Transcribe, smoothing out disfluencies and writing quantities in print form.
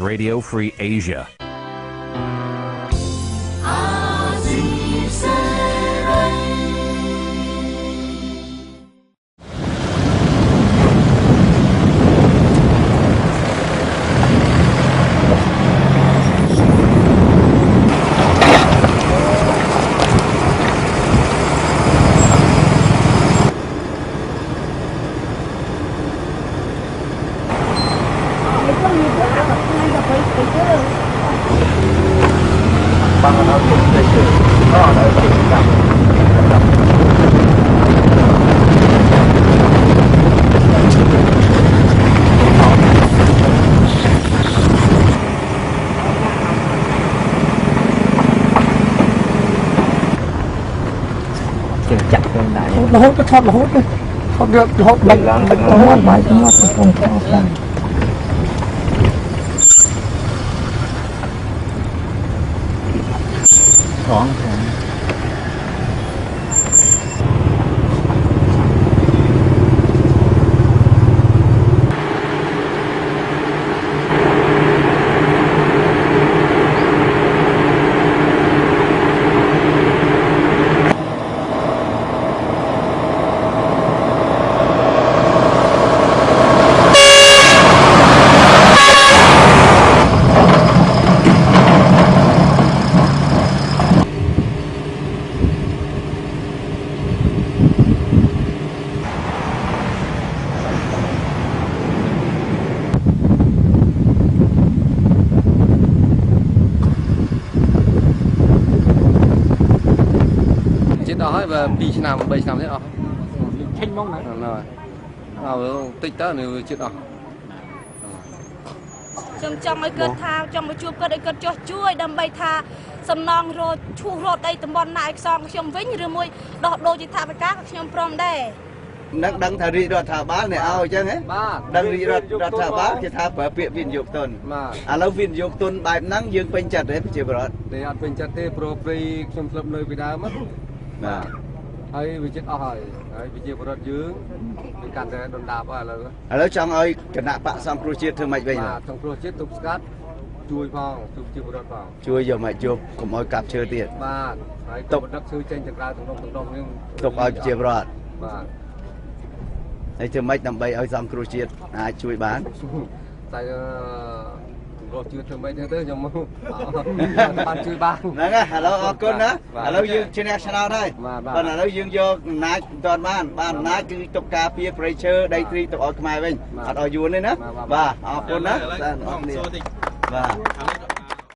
Radio Free Asia. Nó hốt cái thoát là hốt đấy, thoát được hốt bật hốt bài hốt không thoát. Thoáng. Đó và 2 ឆ្នាំ 3 ឆ្នាំទៀតអស់ ឆេញមកណា តិចតើនៅជិតអស់ ខ្ញុំចង់ឲ្យគាត់ថាចង់មកជួបគាត់ឲ្យគាត់ចោះជួយដើម្បីថាសំណងរត់ឈូសរត់ដីតំបន់ណាឲ្យខ្សងខ្ញុំវិញឬមួយដោះដូរជាថាវិការខ្ញុំព្រមដែរ នឹងដឹងថារីរដ្ឋាភិបាលនេះឲ្យអញ្ចឹងហ៎បាទដឹងរីរដ្ឋាភិបាលគេថាប្រើពាក្យវិនិយោគទុនបាទឥឡូវវិនិយោគទុនបែបហ្នឹងយើងពេញចិត្តទេប្រជាពលរដ្ឋ តែអត់ពេញចិត្តទេព្រោះព្រៃខ្ញុំធ្លាប់នៅពីដើមហ្នឹងបាទហើយវាចិត្តអស់ហើយប្រជាពលរដ្ឋយើងវាកាន់តែដុនដាបឥឡូវចង់ឲ្យគណៈបកសង្គ្រោះជាតិធ្វើម៉េចវិញបាទសង្គ្រោះជាតិទប់ស្កាត់ជួយផងជួយប្រជាពលរដ្ឋផង ជួយយកមកជប់កុំឲ្យកាប់ឈើទៀត បាទហើយទុកដឹកឈើចេញទាំងក្រៅទាំងក្នុងនេះ ទុកឲ្យប្រជាពលរដ្ឋ បាទ ហើយធ្វើម៉េចដើម្បីឲ្យសង្គ្រោះជាតិអាចជួយបាន តែរត់ជឿធ្វើម៉េចទៅខ្ញុំបានជួយបាន ហ្នឹងហើយឥឡូវអរគុណណាឥឡូវយើងឈ្នះឆ្នោតហើយប៉ុន្តែឥឡូវយើងយកអំណាចមិនទាន់បានអំណាចគឺទុកការពារប្រៃឈើដីធ្លីទុកឲ្យខ្មែរវិញអត់ឲ្យយួនទេណាបាទអរគុណណាបាទ